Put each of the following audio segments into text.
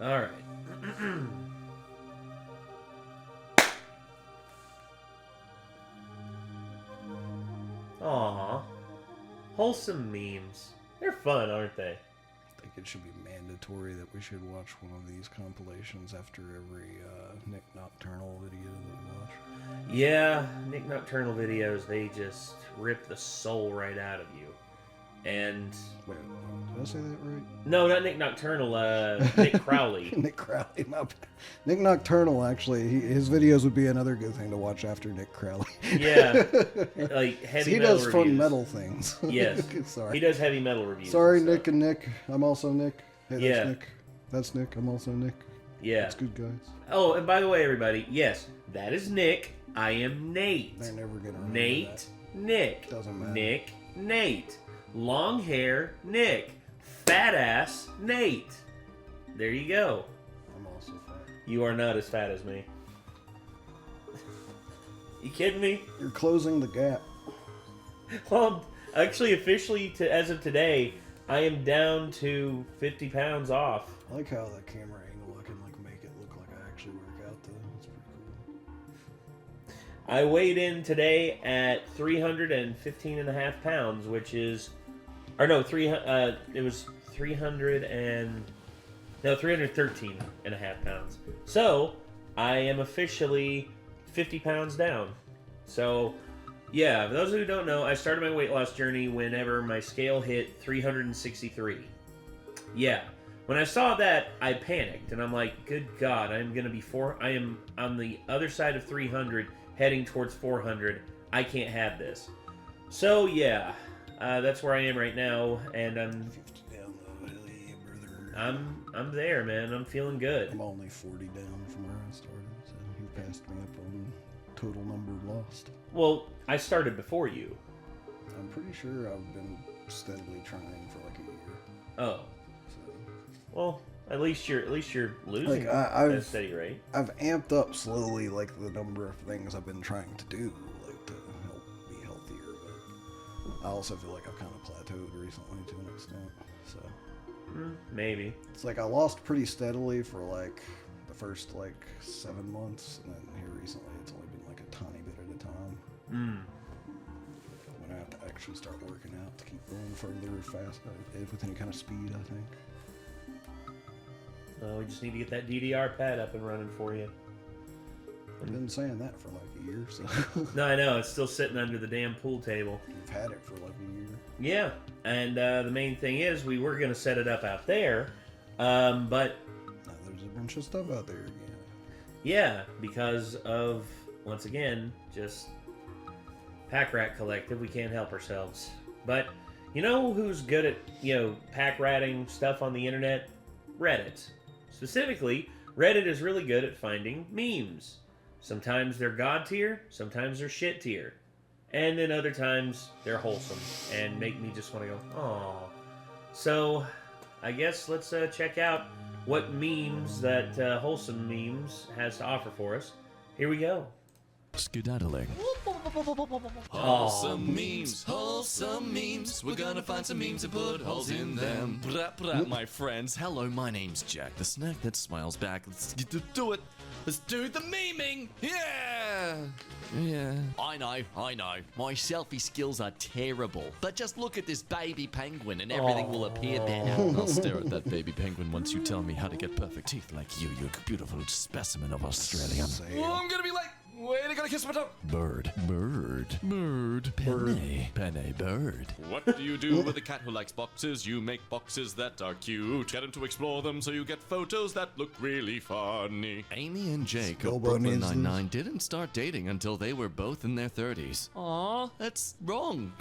All right. Aww. Wholesome memes. They're fun, aren't they? I think it should be mandatory that we should watch one of these compilations after every Nick Nocturnal video that we watch. Yeah, Nick Nocturnal videos, they just rip the soul right out of you. And... Wait, did I say that right? No, not Nick Nocturnal, Nick Crowley. Nick Crowley, my bad. Nick Nocturnal, actually, his videos would be another good thing to watch after Nick Crowley. Yeah, like heavy he metal does reviews. fun metal things. Yes, sorry. He does heavy metal reviews. Sorry, and Nick and Nick. I'm also Nick. Hey, that's Yeah. Nick. That's Nick. I'm also Nick. Yeah. That's good, guys. Oh, and by the way, everybody, yes, that is Nick. I am Nate. They're never gonna remember Nate, that. Nick. Doesn't matter. Nick, Nate. Long hair, Nick. Fat ass, Nate. There you go. I'm also fat. You are not as fat as me. You kidding me? You're closing the gap. Well, actually, officially, as of today, I am down to 50 pounds off. I like how that camera angle, I can like make it look like I actually work out though. That's pretty cool. I weighed in today at 315 and a half pounds, which is, or no, it was 313 and a half pounds. So, I am officially 50 pounds down. So, yeah, for those who don't know, I started my weight loss journey whenever my scale hit 363. Yeah. When I saw that, I panicked, and I'm like, good God, I am on the other side of 300, heading towards 400. I can't have this. So, yeah, that's where I am right now, and 50 down though, hell yeah, brother. I'm there, man. I'm feeling good. I'm only 40 down from where I started, so you passed me up on total number lost. Well, I started before you. I'm pretty sure I've been steadily trying for like a year. Oh. So. Well, at least you're losing Like, at a steady rate. I've amped up slowly like the number of things I've been trying to do, like to help be healthier, but I also feel like I've kind of plateaued recently to an extent. So Maybe. it's like I lost pretty steadily for like the first like 7 months, and then here recently it's only been like a tiny bit at a time. When I have to actually start working out to keep going further fast with any kind of speed, I think. We just need to get that DDR pad up and running for you. I've been saying that for like a year, so. No, I know. It's still sitting under the damn pool table. You've had it for like a year. Yeah, and the main thing is we were going to set it up out there, but... Now there's a bunch of stuff out there again. Yeah, because of, once again, just Pack Rat Collective, we can't help ourselves. But you know who's good at, pack ratting stuff on the internet? Reddit. Specifically, Reddit is really good at finding memes. Sometimes they're god tier, sometimes they're shit tier. And then other times, they're wholesome and make me just want to go, aww. So, I guess let's check out what memes that WholesomeMemes has to offer for us. Here we go. Skedaddling. Wholesome memes. We're gonna find some memes and put holes in them. Brat brat, my friends. Hello, my name's Jack, the snack that smiles back. Let's do it. Let's do the memeing. Yeah. I know. My selfie skills are terrible. But just look at this baby penguin and everything will appear better. I'll stare at that baby penguin once you tell me how to get perfect teeth like you beautiful specimen of Australian. Same. I'm gonna be like, wait, I gotta kiss my tongue. Bird. Penny, bird. What do you do with a cat who likes boxes? You make boxes that are cute. Get him to explore them so you get photos that look really funny. Amy and Jake of Brooklyn Nine-Nine didn't start dating until they were both in their 30s. Aw, that's wrong.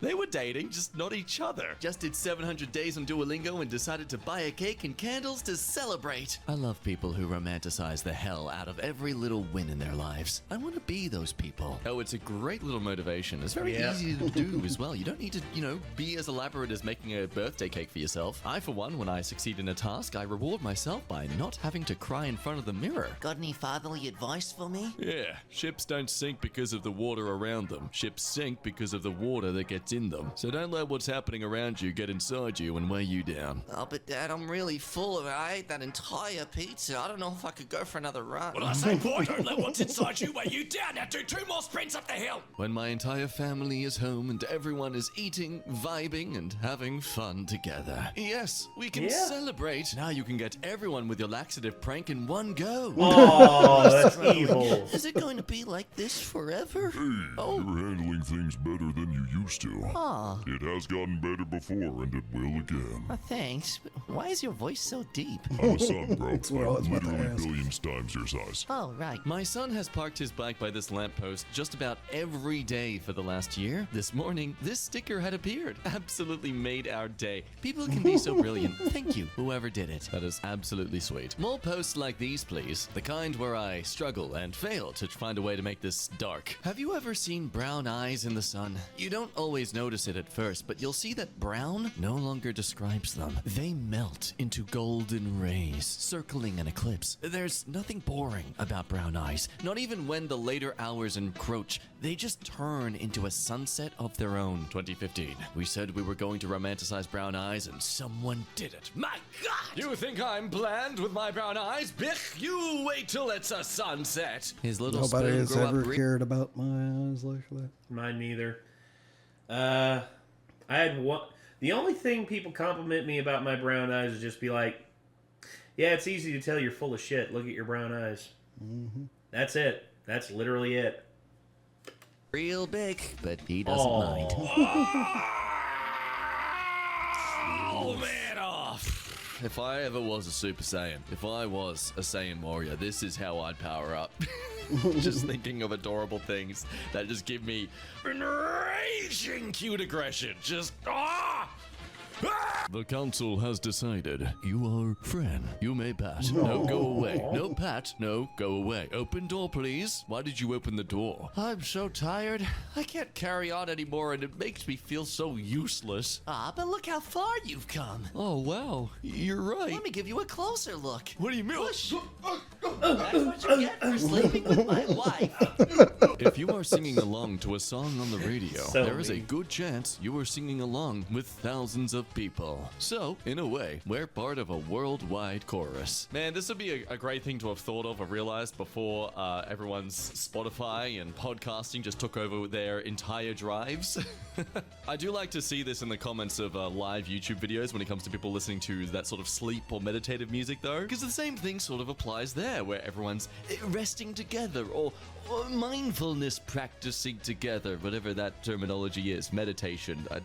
They were dating, just not each other. Just did 700 days on Duolingo and decided to buy a cake and candles to celebrate. I love people who romanticize the hell out of every little win in their lives. I want to be those people. Oh, it's a great great little motivation. It's very easy to do as well. You don't need to, be as elaborate as making a birthday cake for yourself. I, for one, when I succeed in a task, I reward myself by not having to cry in front of the mirror. Got any fatherly advice for me? Yeah, ships don't sink because of the water around them. Ships sink because of the water that gets in them. So don't let what's happening around you get inside you and weigh you down. Oh, but Dad, I'm really full of it. I ate that entire pizza. I don't know if I could go for another run. Well, I say, boy, don't let what's inside you weigh you down. Now do 2 more sprints up the hill. When my entire family is home and everyone is eating, vibing, and having fun together. Yes, we can celebrate. Now you can get everyone with your laxative prank in one go. Oh, that's evil. Is it going to be like this forever? Hey, you're handling things better than you used to. Aw. It has gotten better before, and it will again. Thanks. But why is your voice so deep? I'm a son, bro. what I was I'm about to literally ask. billions times your size. Oh, right. My son has parked his bike by this lamppost just about every day for the last year. This morning, this sticker had appeared. Absolutely made our day. People can be so brilliant. Thank you, whoever did it. That is absolutely sweet. More posts like these, please. The kind where I struggle and fail to find a way to make this dark. Have you ever seen brown eyes in the sun? You don't always notice it at first, but you'll see that brown no longer describes them. They melt into golden rays, circling an eclipse. There's nothing boring about brown eyes. Not even when the later hours encroach. They just turn into a sunset of their own. 2015. We said we were going to romanticize brown eyes, and someone did it. My God! You think I'm bland with my brown eyes? Bich, you wait till it's a sunset. His little Nobody spoon has grew ever up cared about my eyes like that. Mine neither. I had one. The only thing people compliment me about my brown eyes is just be like, yeah, it's easy to tell you're full of shit. Look at your brown eyes. Mm-hmm. That's it. That's literally it. Real big, but he doesn't mind. Oh, man, off. If I ever was a Super Saiyan, if I was a Saiyan warrior, this is how I'd power up. Just thinking of adorable things that just give me enraging cute aggression. Just, The council has decided you are friend. You may pat. No, go away. No, pat. No, go away. Open door, please. Why did you open the door? I'm so tired. I can't carry on anymore, and it makes me feel so useless. But look how far you've come. Oh, wow. You're right. Let me give you a closer look. What do you mean? Push. That's what you get for sleeping with my wife. If you are singing along to a song on the radio, So there is a mean. good chance you are singing along with thousands of people. So, in a way, we're part of a worldwide chorus. Man, this would be a great thing to have thought of or realized before everyone's Spotify and podcasting just took over their entire drives. I do like to see this in the comments of live YouTube videos when it comes to people listening to that sort of sleep or meditative music, though. Because the same thing sort of applies there, where everyone's resting together or mindfulness practicing together, whatever that terminology is. Meditation. I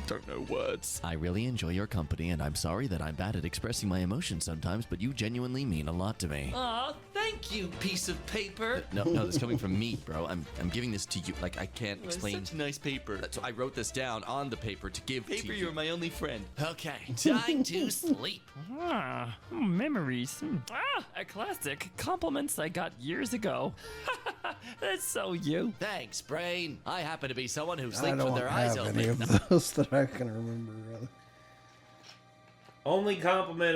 don't know words. I really enjoy your company, and I'm sorry that I'm bad at expressing my emotions sometimes, but you genuinely mean a lot to me. Aw, thank you, piece of paper. No, this coming from me, bro. I'm giving this to you. Like, I can't explain. It's such nice paper. So I wrote this down on the paper to give to you. You're my only friend. Okay, time to sleep. Memories. A classic. Compliments I got years ago. That's so you. Thanks, brain. I happen to be someone who I sleeps with don't their eyes have open. any of those that I can remember, really. Only compliment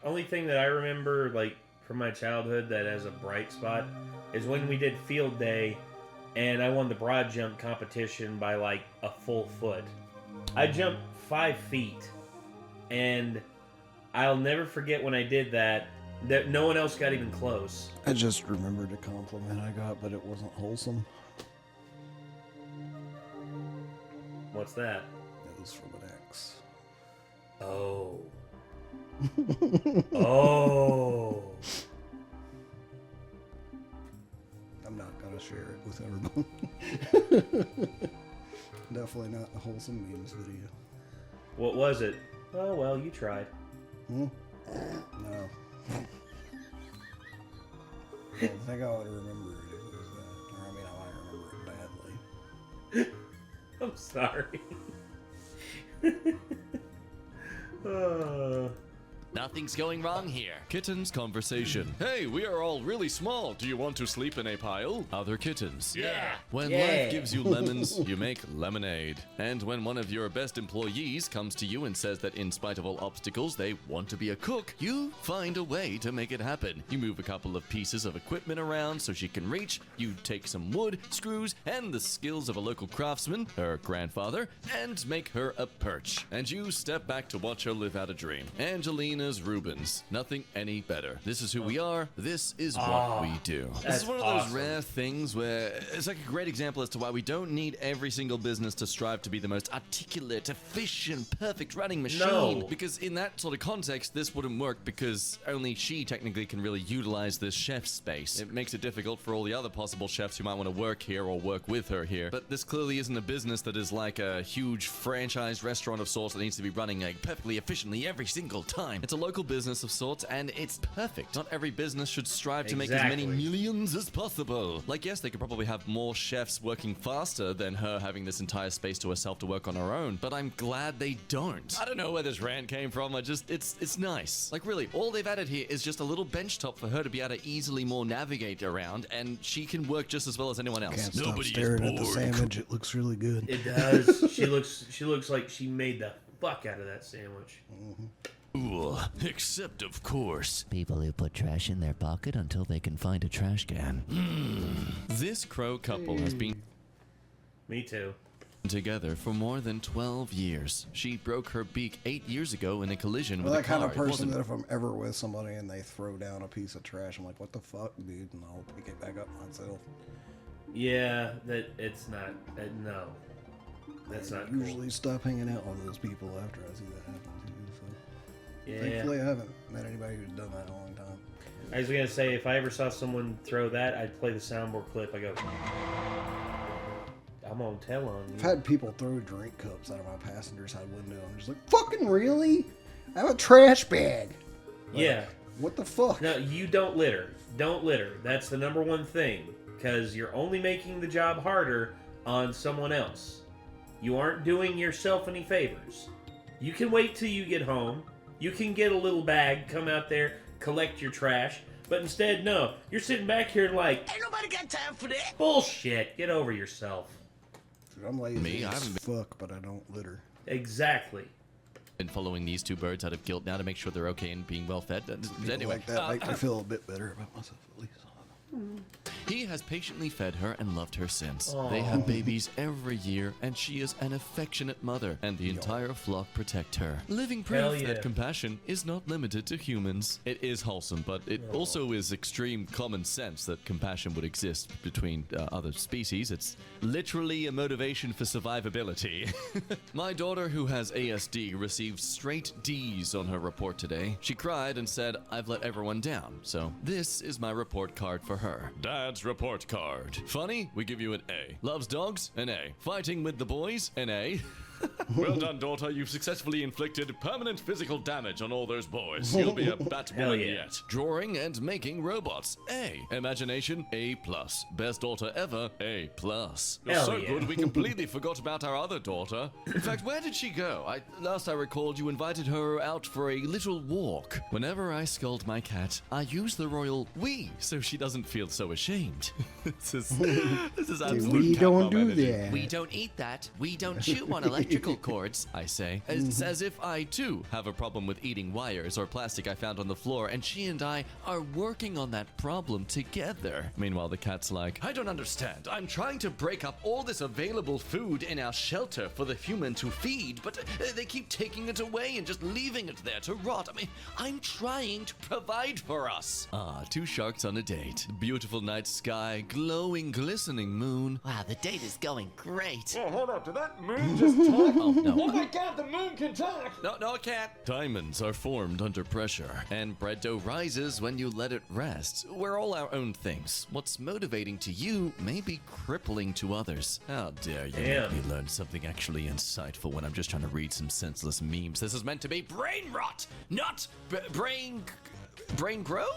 only thing that I remember like from my childhood that has a bright spot is when we did field day and I won the broad jump competition by like a full foot. I jumped 5 feet and I'll never forget when I did that no one else got even close. I just remembered a compliment I got, but it wasn't wholesome. What's that? It was from an ex. Oh. Oh. I'm not gonna share it with everyone. Definitely not in the wholesome memes video. What was it? Oh, well, you tried. No. I think I would remember it if it was that. Or I mean, I might remember it badly. I'm sorry. Nothing's going wrong here. Kittens conversation. Hey, we are all really small. Do you want to sleep in a pile? Other kittens. Yeah. When Yeah. life gives you lemons, you make lemonade. And when one of your best employees comes to you and says that in spite of all obstacles, they want to be a cook, you find a way to make it happen. You move a couple of pieces of equipment around so she can reach. You take some wood, screws, and the skills of a local craftsman, her grandfather, and make her a perch. And you step back to watch her live out a dream. Angelina's Rubens. Nothing any better. This is who we are. This is what we do. This That's is one of awesome. those rare things where it's like a great example as to why we don't need every single business to strive to be the most articulate, efficient, perfect running machine. No. Because in that sort of context, this wouldn't work because only she technically can really utilize this chef space. It makes it difficult for all the other possible chefs who might want to work here or work with her here. But this clearly isn't a business that is like a huge franchise restaurant of sorts that needs to be running like perfectly efficiently every single time. It's a local business of sorts, and it's perfect. Not every business should strive to make as many Exactly. millions as possible. Like, yes, they could probably have more chefs working faster than her having this entire space to herself to work on her own, but I'm glad they don't. I don't know where this rant came from. It's nice. Like, really, all they've added here is just a little bench top for her to be able to easily more navigate around, and she can work just as well as anyone else. Can't stop Nobody is staring at the bored. sandwich. It looks really good. It does. She looks like she made the fuck out of that sandwich. Ooh, except of course. People who put trash in their pocket until they can find a trash can. This crow couple has been Me too. together for more than 12 years. She broke her beak 8 years ago in a collision I'm with a that kind car. of It person wasn't- that if I'm ever with somebody and they throw down a piece of trash, I'm like, what the fuck, dude? And I'll pick it back up myself. Yeah, that it's not. No, that's not cool. Usually stop hanging out with those people after I see that happen too. So Yeah. thankfully, I haven't met anybody who's done that in a long time. I was gonna say if I ever saw someone throw that, I'd play the soundboard clip. I go, I'm gonna tell on I've you. had people throw drink cups out of my passenger side window. I'm just like, fucking really? I have a trash bag. Yeah. What the fuck? No, you don't litter. Don't litter. That's the number one thing. Because you're only making the job harder on someone else. You aren't doing yourself any favors. You can wait till you get home. You can get a little bag, come out there, collect your trash. But instead, no. You're sitting back here like, Ain't nobody got time for that. bullshit. Get over yourself. Dude, I'm lazy Me? I as haven't fuck, but I don't litter. Exactly. been following these two birds out of guilt now to make sure they're okay and being well fed. People Anyway, like that make me feel a bit better about myself, at least. he has patiently fed her and loved her since. They have babies every year, and she is an affectionate mother, and the entire flock protect her. Living Hell proof yeah. that compassion is not limited to humans. It is wholesome, but it also is extreme common sense that compassion would exist between other species. It's literally a motivation for survivability. My daughter, who has ASD, received straight D's on her report today. She cried and said, "I've let everyone down." So this is my report card for her. Dad's report card. Funny? We give you an A. Loves dogs? An A. Fighting with the boys? An A. Well done, daughter. You've successfully inflicted permanent physical damage on all those boys. You'll be a Batwoman yeah. yet. Drawing and making robots. A. Imagination. A+. Best daughter ever. A+. You're Hell so yeah. good we completely forgot about our other daughter. In fact, where did she go? Last I recalled, you invited her out for a little walk. Whenever I scold my cat, I use the royal we so she doesn't feel so ashamed. this is absolute We cat don't mom do energy. that. We don't eat that. We don't chew on electrical cords. I say. It's as if I, too, have a problem with eating wires or plastic I found on the floor, and she and I are working on that problem together. Meanwhile, the cat's like, "I don't understand. I'm trying to break up all this available food in our shelter for the human to feed, but they keep taking it away and just leaving it there to rot. I mean, I'm trying to provide for us." Ah, two sharks on a date. Beautiful night sky, glowing, glistening moon. Wow, the date is going great. Oh, hold up. Did that moon just talk? Oh, no. Oh my god, the moon can talk! No, it can't. Diamonds are formed under pressure, and bread dough rises when you let it rest. We're all our own things. What's motivating to you may be crippling to others. How dare you Damn. make me learn something actually insightful when I'm just trying to read some senseless memes. This is meant to be brain rot, not brain grow?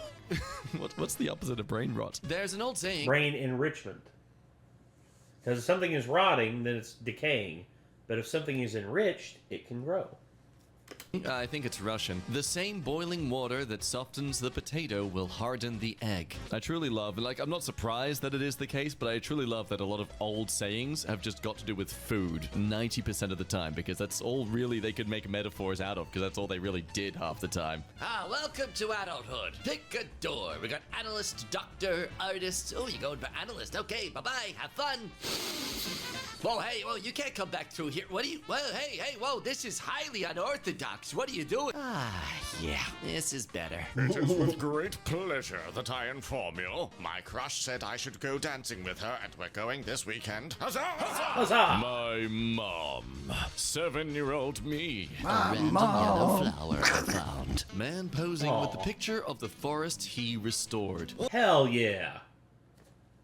What's the opposite of brain rot? There's an old saying. Brain enrichment. Because if something is rotting, then it's decaying. But if something is enriched, it can grow. I think it's Russian. The same boiling water that softens the potato will harden the egg. I truly love, like, I'm not surprised that it is the case, but I truly love that a lot of old sayings have just got to do with food 90% of the time, because that's all really they could make metaphors out of, because that's all they really did half the time. Welcome to adulthood. Pick a door. We got analyst, doctor, artist. Oh, you're going for analyst. Okay, bye-bye. Have fun. Whoa, hey, whoa, you can't come back through here. What are you? Well, hey, whoa, this is highly unorthodox. What are you doing? Yeah, this is better. It is with great pleasure that I inform you. My crush said I should go dancing with her, and we're going this weekend. Huzzah! Huzzah! My mom. 7-year-old me. A random yellow flower I found. Man posing with the picture of the forest he restored. Hell yeah.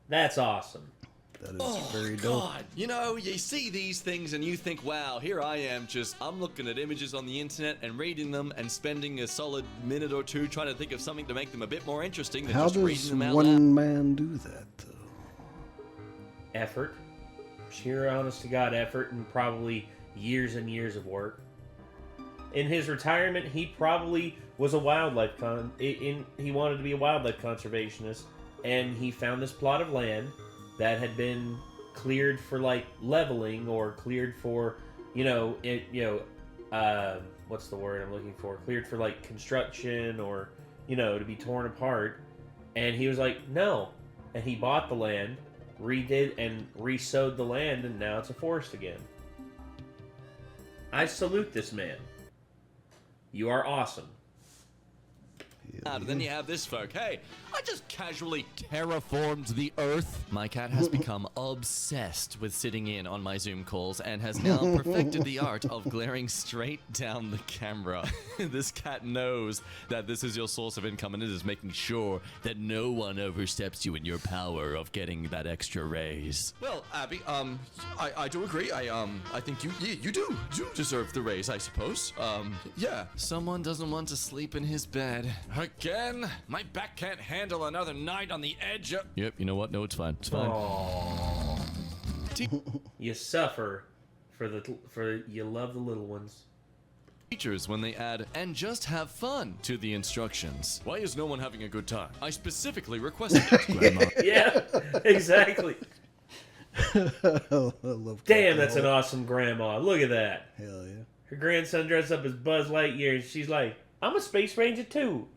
That's awesome. That is very dope. God, you know, you see these things and you think, wow, here I am I'm looking at images on the internet and reading them and spending a solid minute or two trying to think of something to make them a bit more interesting than How just does reading them out loud. one man do that, though? Effort. Sheer honest to God effort and probably years and years of work. In his retirement, he probably was a wildlife he wanted to be a wildlife conservationist, and he found this plot of land that had been cleared for like leveling or cleared for, what's the word I'm looking for? Cleared for like construction or, to be torn apart. And he was like, no. And he bought the land, redid and re-sowed the land, and now it's a forest again. I salute this man. You are awesome. And then you have this folk. Hey, I just casually terraformed the Earth. My cat has become obsessed with sitting in on my Zoom calls and has now perfected the art of glaring straight down the camera. This cat knows that this is your source of income, and it is making sure that no one oversteps you in your power of getting that extra raise. Well, Abby, I do agree. I think you do deserve the raise, I suppose. Yeah. Someone doesn't want to sleep in his bed. Again? My back can't handle another night on the edge of... Yep, you know what? No, it's fine. It's fine. You suffer for you love the little ones. Teachers when they add, and just have fun to the instructions. Why is no one having a good time? I specifically requested it, Grandma. Yeah, exactly. I love Damn, that's an awesome grandma. Look at that. Hell yeah. Her grandson dressed up as Buzz Lightyear, and she's like, I'm a space ranger too.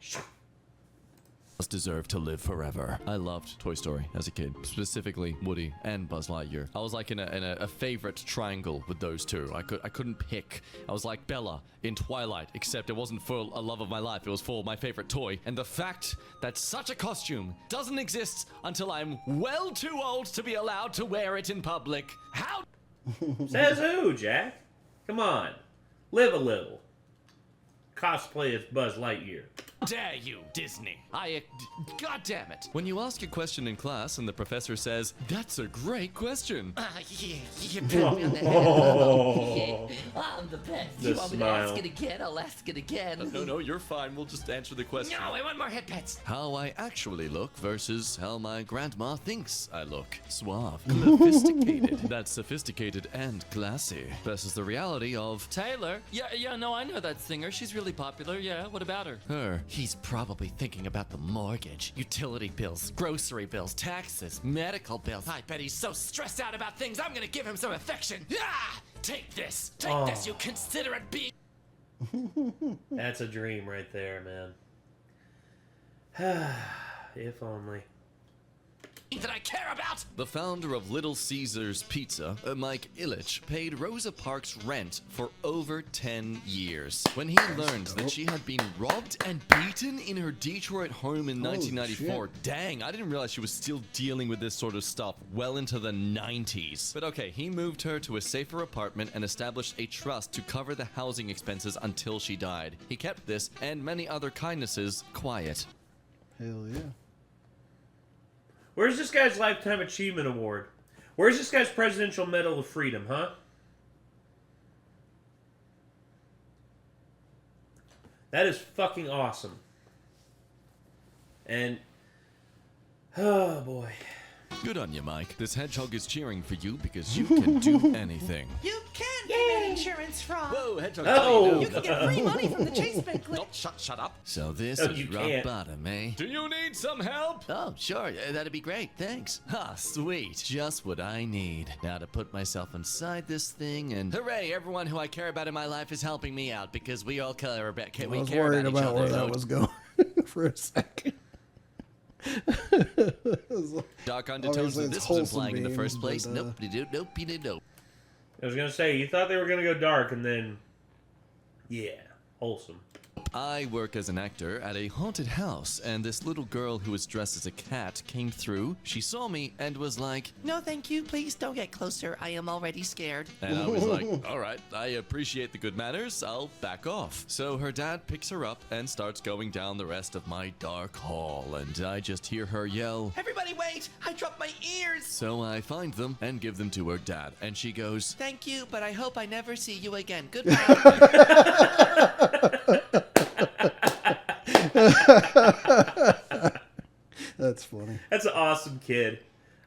Deserve to live forever. I loved Toy Story as a kid, specifically Woody and Buzz Lightyear. I was like in a favorite triangle with those two. I couldn't pick. I was like Bella in Twilight, except it wasn't for a love of my life. It was for my favorite toy. And the fact that such a costume doesn't exist until I'm well too old to be allowed to wear it in public. How? Says who, Jack? Come on, live a little. Cosplay as Buzz Lightyear. Dare you, Disney? God damn it. When you ask a question in class and the professor says, that's a great question. Yeah, you pat me on the head. Oh. I'm the best. The You want me to smile. ask it again? I'll ask it again. No, you're fine. We'll just answer the question. No, I want more head pets. How I actually look versus how my grandma thinks I look. Suave. Sophisticated. That's sophisticated and classy. Versus the reality of Taylor? Yeah, no, I know that singer. She's really popular. Yeah, what about her? her. He's probably thinking about the mortgage, utility bills, grocery bills, taxes, medical bills. I bet he's so stressed out about things, I'm gonna give him some affection. Ah! Take this, you considerate being. That's a dream right there, man. If only. That I care about. The founder of Little Caesars Pizza, Mike Ilitch, paid Rosa Parks rent for over 10 years. When he learned that she had been robbed and beaten in her Detroit home in 1994, dang, I didn't realize she was still dealing with this sort of stuff well into the 90s. But okay, he moved her to a safer apartment and established a trust to cover the housing expenses until she died. He kept this and many other kindnesses quiet. Hell yeah. Where's this guy's Lifetime Achievement Award? Where's this guy's Presidential Medal of Freedom, huh? That is fucking awesome. And, oh boy. Good on you, Mike. This hedgehog is cheering for you because you can do anything. You can get insurance from. Whoa, hedgehog. Oh! You can get free money from the chase bank. Oh, shut up. So this No, is you rock can't. bottom, eh? Do you need some help? Oh, sure. That'd be great. Thanks. Ha, sweet. Just what I need. Now to put myself inside this thing and hooray, everyone who I care about in my life is helping me out because we all care about I we was care worried about each about other. where that don't- was going for a second. Dark undertones Obviously that it's this was wholesome implying in the memes, first place. but, Nope, you do, nope, you did, nope. I was gonna say, you thought they were gonna go dark, and then, yeah, wholesome. I work as an actor at a haunted house, and this little girl who was dressed as a cat came through. She saw me and was like, No, thank you. Please don't get closer. I am already scared. and I was like, all right, I appreciate the good manners. I'll back off. So her dad picks her up and starts going down the rest of my dark hall, and I just hear her yell. Everybody wait! I dropped my ears! So I find them and give them to her dad, and she goes, Thank you, but I hope I never see you again. Goodbye. That's funny. That's an awesome kid.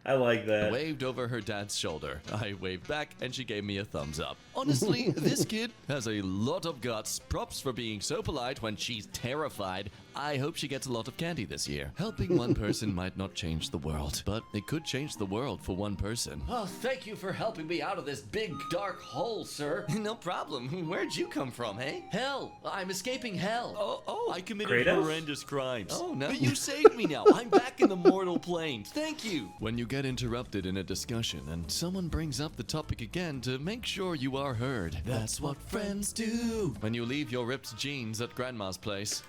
I like that. waved over her dad's shoulder. I waved back, and she gave me a thumbs up. Honestly, this kid has a lot of guts. Props for being so polite when she's terrified. I hope she gets a lot of candy this year. Helping one person might not change the world, but it could change the world for one person. Oh, thank you for helping me out of this big dark hole, sir. No problem. Where'd you come from, hey? Hell, I'm escaping hell. Oh, I committed Kratos? horrendous crimes. Oh, no. But you saved me now. I'm back in the mortal planes. Thank you. When you get interrupted in a discussion and someone brings up the topic again to make sure you are heard. That's what friends do. When you leave your ripped jeans at grandma's place.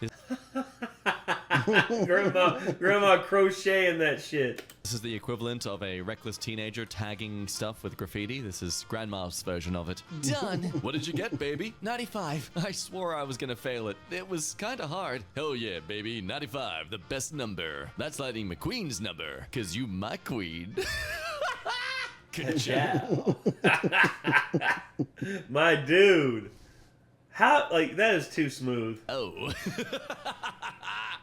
Grandma crocheting that shit. This is the equivalent of a reckless teenager tagging stuff with graffiti. This is grandma's version of it. Done. What did you get, baby? 95. I swore I was gonna fail it. It was kinda hard. Hell yeah, baby. 95, the best number. That's Lightning McQueen's number, 'cause you my queen. Good job. My dude. How, like, that is too smooth. Oh.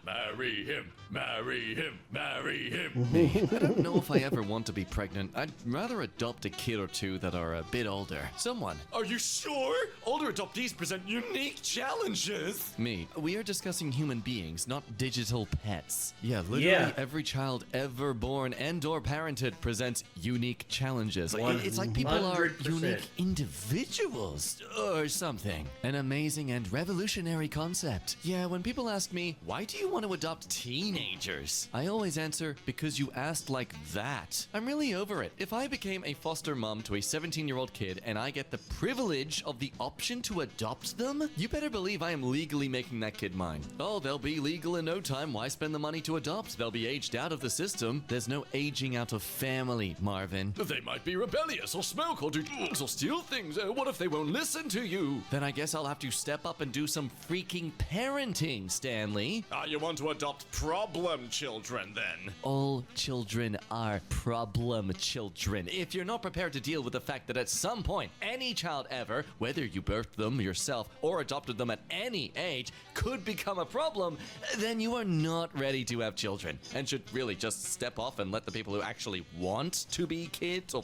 Marry him, marry him, marry him. I don't know if I ever want to be pregnant. I'd rather adopt a kid or two that are a bit older. Someone. Are you sure? Older adoptees present unique challenges. Me. We are discussing human beings, not digital pets. Yeah, literally Yeah. every child ever born and or parented presents unique challenges. It's like people are 100%. unique individuals or something. An amazing and revolutionary concept. Yeah, when people ask me, why do you want to adopt teenagers? I always answer, because you asked like that. I'm really over it. If I became a foster mom to a 17-year-old kid and I get the privilege of the option to adopt them, you better believe I am legally making that kid mine. Oh, they'll be legal in no time. Why spend the money to adopt? They'll be aged out of the system. There's no aging out of family, Marvin. They might be rebellious or smoke or do drugs or steal things. What if they won't listen to you? Then I guess I'll have to step up and do some freaking parenting, Stanley. You want to adopt problem children then? All children are problem children. If you're not prepared to deal with the fact that at some point, any child ever, whether you birthed them yourself or adopted them at any age, could become a problem, then you are not ready to have children and should really just step off and let the people who actually want to be kids or...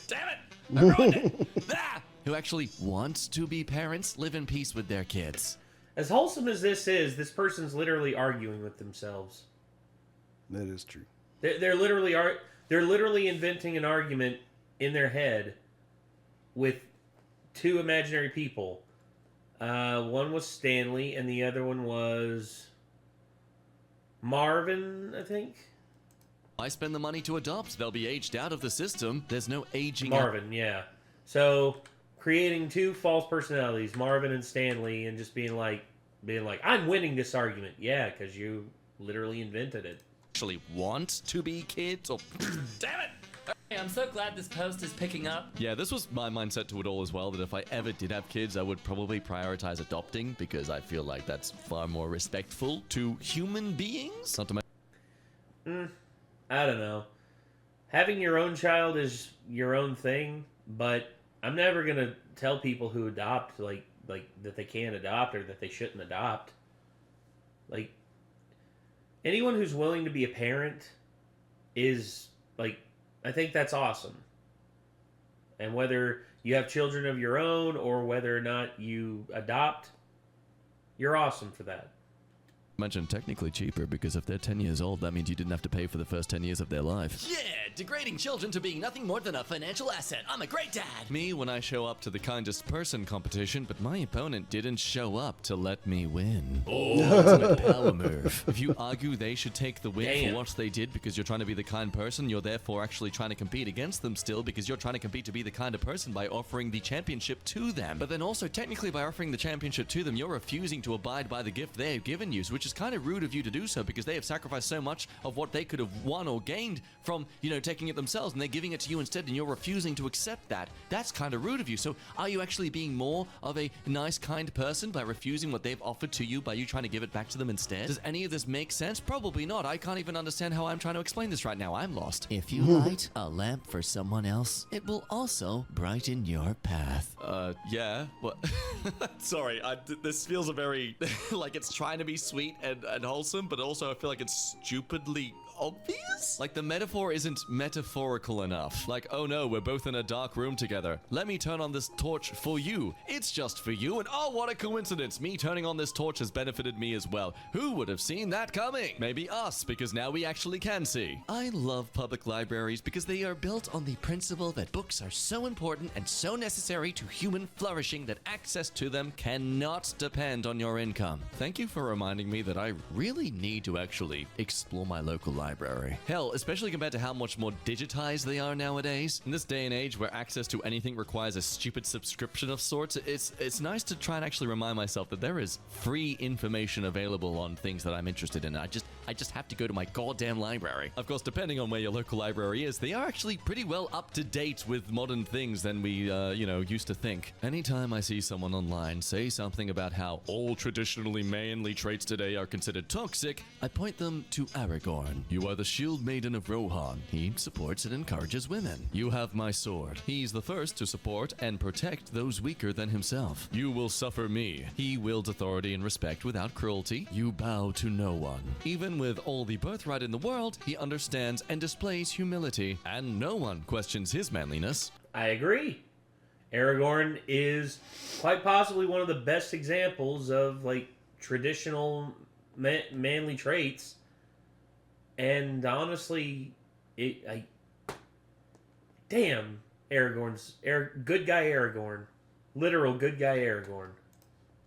Damn it! I ruined it! Ah! Who actually want to be parents live in peace with their kids. As wholesome as this is, this person's literally arguing with themselves. That is true. They're literally inventing an argument in their head with two imaginary people. One was Stanley, and the other one was Marvin, I think. I spend the money to adopt. They'll be aged out of the system. There's no aging out. Marvin, yeah. So creating two false personalities, Marvin and Stanley, and just being like, I'm winning this argument. Yeah, because you literally invented it. Actually want to be kids or... Damn it! Hey, I'm so glad this post is picking up. Yeah, this was my mindset to it all as well, that if I ever did have kids, I would probably prioritize adopting because I feel like that's far more respectful to human beings. Not to mention... I don't know. Having your own child is your own thing, but I'm never gonna tell people who adopt like that they can't adopt or that they shouldn't adopt. Like anyone who's willing to be a parent is like I think that's awesome. And whether you have children of your own or whether or not you adopt, you're awesome for that. Mentioned technically cheaper because if they're 10 years old, that means you didn't have to pay for the first 10 years of their life. Yeah, degrading children to being nothing more than a financial asset. I'm a great dad. Me when I show up to the kindest person competition, but my opponent didn't show up to let me win. Ultimate power move. If you argue they should take the win for what they did because you're trying to be the kind person, you're therefore actually trying to compete against them still because you're trying to compete to be the kind of person by offering the championship to them. But then also technically by offering the championship to them, you're refusing to abide by the gift they have given you, which is kind of rude of you to do so because they have sacrificed so much of what they could have won or gained from, taking it themselves, and they're giving it to you instead, and you're refusing to accept that. That's kind of rude of you. So are you actually being more of a nice, kind person by refusing what they've offered to you by you trying to give it back to them instead? Does any of this make sense? Probably not. I can't even understand how I'm trying to explain this right now. I'm lost. If you light a lamp for someone else, it will also brighten your path. Yeah. What? Sorry, this feels a very, like it's trying to be sweet and wholesome, but also I feel like it's stupidly obvious? Like the metaphor isn't metaphorical enough. Like, oh no, we're both in a dark room together. Let me turn on this torch for you. It's just for you, and oh, what a coincidence. Me turning on this torch has benefited me as well. Who would have seen that coming? Maybe us, because now we actually can see. I love public libraries because they are built on the principle that books are so important and so necessary to human flourishing that access to them cannot depend on your income. Thank you for reminding me that I really need to actually explore my local library. Hell, especially compared to how much more digitized they are nowadays. In this day and age where access to anything requires a stupid subscription of sorts, it's nice to try and actually remind myself that there is free information available on things that I'm interested in. I just have to go to my goddamn library. Of course, depending on where your local library is, they are actually pretty well up to date with modern things than we, used to think. Anytime I see someone online say something about how all traditionally manly traits today are considered toxic, I point them to Aragorn. You are the shield maiden of Rohan. He supports and encourages women. You have my sword. He's the first to support and protect those weaker than himself. You will suffer me. He wields authority and respect without cruelty. You bow to no one. Even with all the birthright in the world, he understands and displays humility, and no one questions his manliness. I agree. Aragorn is quite possibly one of the best examples of traditional manly traits. And honestly, damn, good guy Aragorn. Literal good guy Aragorn.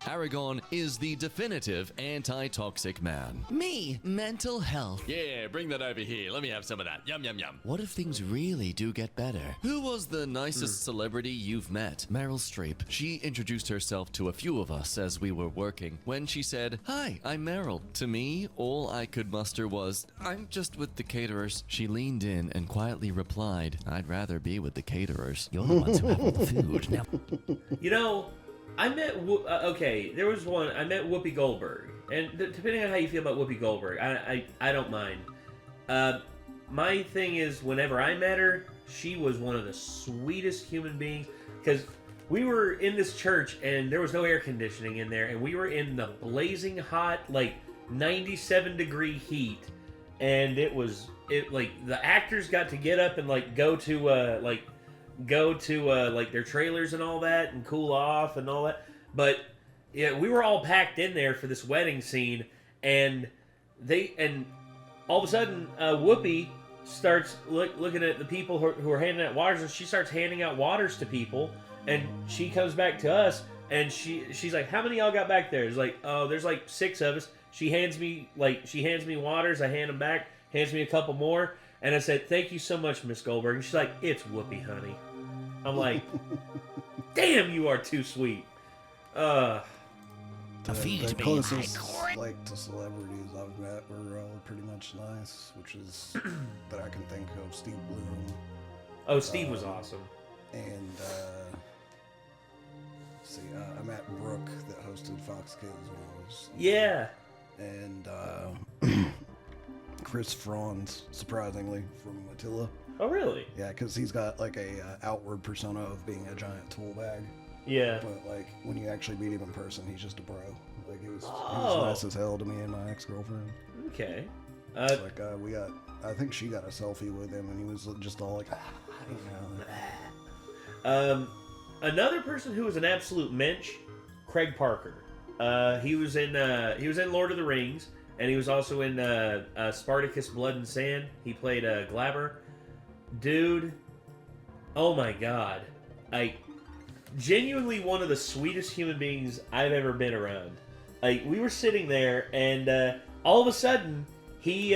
Aragorn is the definitive anti-toxic man. Me, mental health. Yeah, bring that over here. Let me have some of that. Yum, yum, yum. What if things really do get better? Who was the nicest celebrity you've met? Meryl Streep. She introduced herself to a few of us as we were working. When she said, "Hi, I'm Meryl," to me, all I could muster was, "I'm just with the caterers." She leaned in and quietly replied, "I'd rather be with the caterers." You're the ones who have all the food. Now, I met, there was one, I met Whoopi Goldberg, and depending on how you feel about Whoopi Goldberg, I don't mind. My thing is, whenever I met her, she was one of the sweetest human beings, because we were in this church, and there was no air conditioning in there, and we were in the blazing hot, 97-degree heat, and the actors got to get up and, go to their trailers and all that and cool off and all that. But yeah, we were all packed in there for this wedding scene, and all of a sudden Whoopi starts looking at the people who are handing out waters, and she starts handing out waters to people, and she comes back to us, and she's like, "How many of y'all got back there?" It's like, "Oh, there's 6 of us." She hands me waters, I hand them back, hands me a couple more. And I said, "Thank you so much, Miss Goldberg." And she's like, "It's Whoopi, honey." I'm like, "Damn, you are too sweet." The closest to celebrities I've met were all pretty much nice, which is that I can think of Steve Bloom. Oh, Steve was awesome. And I met Brooke that hosted Fox Kids when I was and Chris Franz, surprisingly, from Attila. Oh, really? Yeah, because he's got a outward persona of being a giant tool bag. Yeah. But when you actually meet him in person, he's just a bro. He was nice as hell to me and my ex-girlfriend. Okay. It's like I think she got a selfie with him, and he was just all like, Another person who was an absolute mensch, Craig Parker. He was in Lord of the Rings, and he was also in Spartacus: Blood and Sand. He played Glaber. Dude, oh my god, genuinely one of the sweetest human beings I've ever been around. Like, we were sitting there, and all of a sudden, he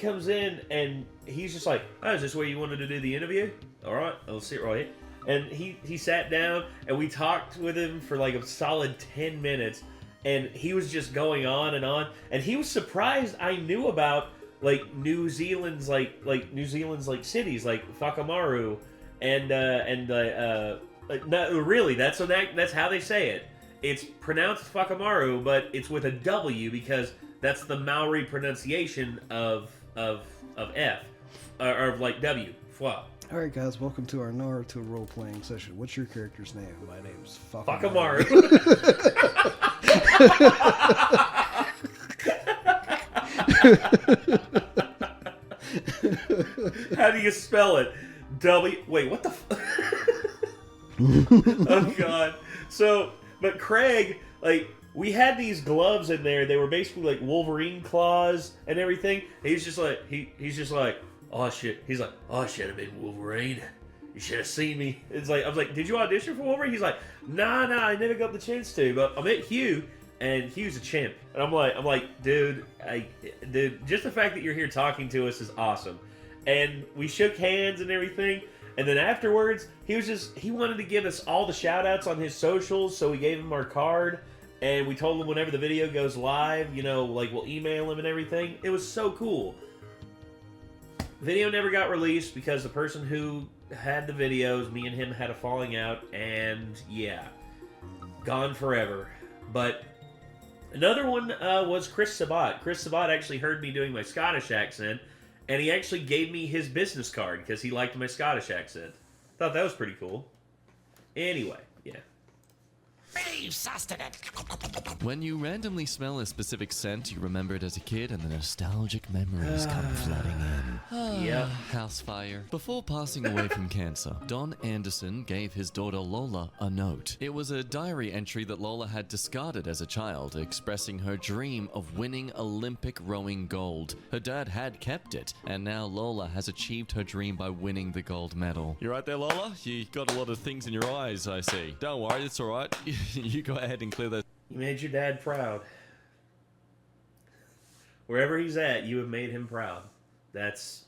comes in, and he's just like, "Oh, is this where you wanted to do the interview? All right, I'll sit right here." And he sat down, and we talked with him for like a solid 10 minutes, and he was just going on, and he was surprised I knew about like New Zealand's like cities like Whakamaru, and no, really, that's how they say it. It's pronounced Whakamaru, but it's with a W because that's the Maori pronunciation of F, or of like W. Fwa. Alright guys, welcome to our Naruto role-playing session. What's your character's name? My name's Whakamaru. How do you spell it? Wait, what the Oh god. So, but Craig, like, we had these gloves in there. They were basically like Wolverine claws and everything. He's just like, he's just like, oh shit. He's like, oh, I should have been Wolverine. You should have seen me. It's like, I was like, did you audition for Wolverine? He's like, nah, I never got the chance to. But I met Hugh, and Hugh's a chimp. And I'm like, dude, just the fact that you're here talking to us is awesome. And we shook hands and everything. And then afterwards, he wanted to give us all the shout outs on his socials. So we gave him our card. And we told him whenever the video goes live, like, we'll email him and everything. It was so cool. Video never got released because the person who had the videos, me and him had a falling out, and yeah, gone forever. But another one was Chris Sabat. Chris Sabat actually heard me doing my Scottish accent, and he actually gave me his business card because he liked my Scottish accent. Thought that was pretty cool. Anyway, yeah. When you randomly smell a specific scent you remembered as a kid and the nostalgic memories come flooding in. Yep. House fire. Before passing away from cancer, Don Anderson gave his daughter Lola a note. It was a diary entry that Lola had discarded as a child, expressing her dream of winning Olympic rowing gold. Her dad had kept it, and now Lola has achieved her dream by winning the gold medal. You right there, Lola? You got a lot of things in your eyes, I see. Don't worry, it's alright. You go ahead and clear those. You made your dad proud. Wherever he's at, you have made him proud. That's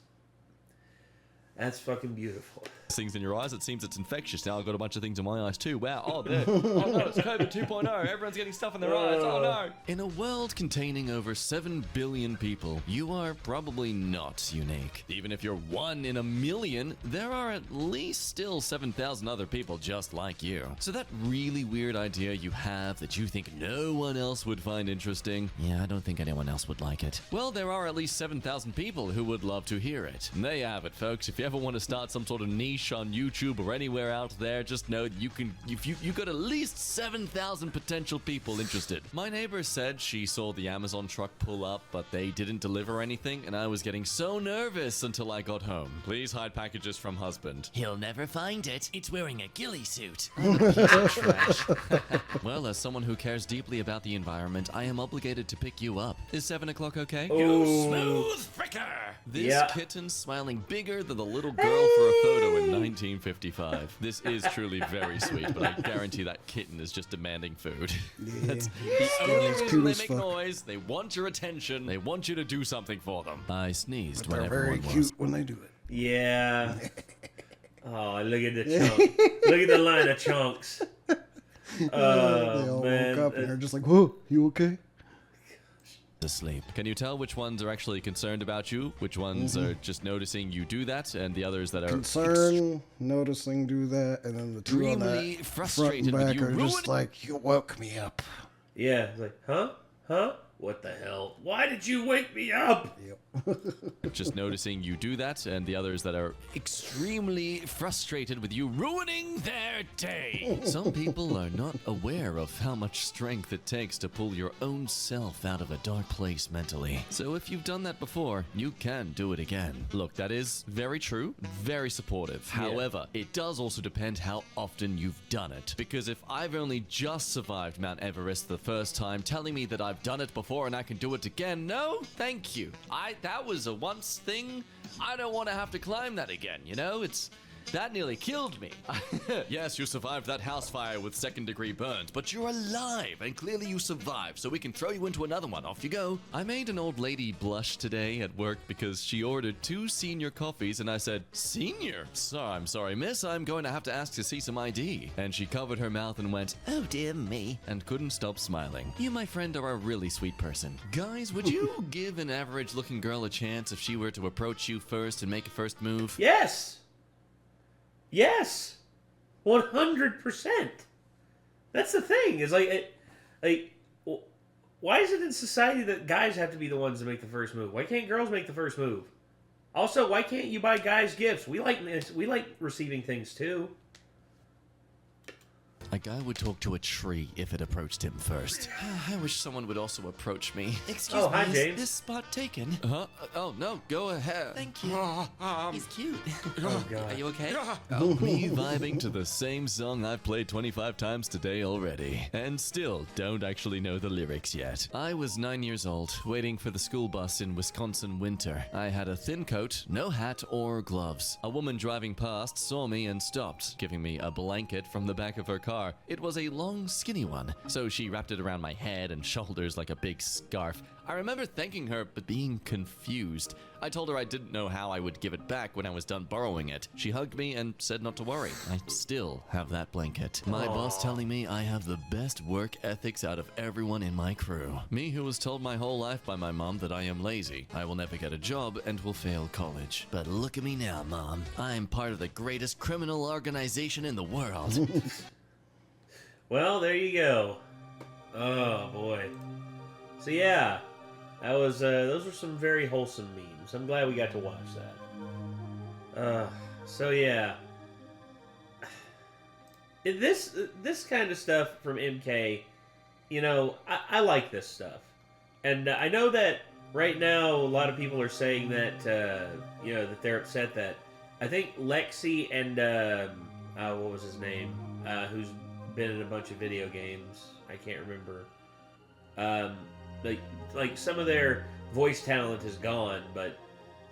fucking beautiful. Things in your eyes, it seems it's infectious. Now I've got a bunch of things in my eyes too. Wow, oh there. Oh no, it's COVID 2.0. Everyone's getting stuff in their eyes. Oh no. In a world containing over 7 billion people, you are probably not unique. Even if you're 1 in a million, there are at least still 7,000 other people just like you. So that really weird idea you have that you think no one else would find interesting, yeah, I don't think anyone else would like it. Well, there are at least 7,000 people who would love to hear it. And there you have it, folks. If you ever want to start some sort of niche on YouTube or anywhere out there, just know that you can, you got at least 7,000 potential people interested. My neighbor said she saw the Amazon truck pull up, but they didn't deliver anything, and I was getting so nervous until I got home. Please hide packages from husband. He'll never find it. It's wearing a ghillie suit. Trash. Well, as someone who cares deeply about the environment, I am obligated to pick you up. Is 7 o'clock okay? Ooh. Smooth fricker! This kitten smiling bigger than the little girl for a photo in 1955. This is truly very sweet, but I guarantee that kitten is just demanding food. That's the only reason they make noise. They want your attention. They want you to do something for them. I sneezed when They're very everyone cute was. when they do it. Yeah. Oh, look at the chunk. Look at the line of chunks. They Oh, all man. woke up and they're just like, whoa, you okay? Asleep. Can you tell which ones are actually concerned about you, which ones are just noticing you do that, and the others that are Concern, noticing, do that, and then the two on extremely that front frustrated and with back you are just ruining- like, you woke me up. Yeah, it's like, huh? What the hell? Why did you wake me up? Yep. Just noticing you do that, and the others that are extremely frustrated with you ruining their day. Some people are not aware of how much strength it takes to pull your own self out of a dark place mentally. So if you've done that before, you can do it again. Look, that is very true, very supportive. Yeah. However, it does also depend how often you've done it. Because if I've only just survived Mount Everest the first time, telling me that I've done it before and I can do it again, no, thank you. That was a once thing. I don't want to have to climb that again, you know? That nearly killed me. Yes, you survived that house fire with second-degree burns, but you're alive, and clearly you survived, so we can throw you into another one. Off you go. I made an old lady blush today at work because she ordered 2 senior coffees, and I said, "Senior? So I'm sorry, miss, I'm going to have to ask to see some ID." And she covered her mouth and went, Oh, dear me. and couldn't stop smiling. You, my friend, are a really sweet person. Guys, would you give an average-looking girl a chance if she were to approach you first and make a first move? Yes. Yes. 100%. That's the thing. Is why is it in society that guys have to be the ones to make the first move? Why can't girls make the first move? Also, why can't you buy guys gifts? We like receiving things too. A guy would talk to a tree if it approached him first. I wish someone would also approach me. Excuse Oh, hi, me, James. is this spot taken? Huh? Oh, no, go ahead. Thank you. He's cute. Oh God. Are you okay? Me vibing to the same song I've played 25 times today already, and still don't actually know the lyrics yet. I was 9 years old, waiting for the school bus in Wisconsin winter. I had a thin coat, no hat or gloves. A woman driving past saw me and stopped, giving me a blanket from the back of her car. It was a long, skinny one, so she wrapped it around my head and shoulders like a big scarf. I remember thanking her, but being confused. I told her I didn't know how I would give it back when I was done borrowing it. She hugged me and said not to worry. I still have that blanket. My boss telling me I have the best work ethics out of everyone in my crew. Me who was told my whole life by my mom that I am lazy, I will never get a job, and will fail college. But look at me now, Mom. I am part of the greatest criminal organization in the world. Well, there you go. Oh boy. So yeah, that was those were some very wholesome memes. I'm glad we got to watch that. So yeah, this kind of stuff from MK, you know, I like this stuff, and I know that right now a lot of people are saying that you know, that they're upset that I think Lexi and what was his name, who's been in a bunch of video games, I can't remember. Like some of their voice talent is gone, but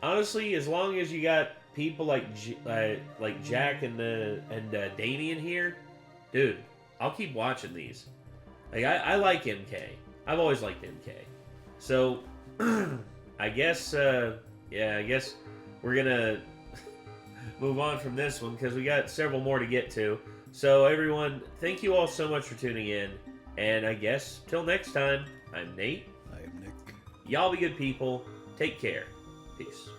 honestly, as long as you got people like Jack and Damien here, dude, I'll keep watching these. Like I like MK. I've always liked MK. So I guess I guess we're gonna move on from this one because we got several more to get to. So everyone, thank you all so much for tuning in, and I guess till next time, I'm Nate. I am Nick. Y'all be good people. Take care. Peace.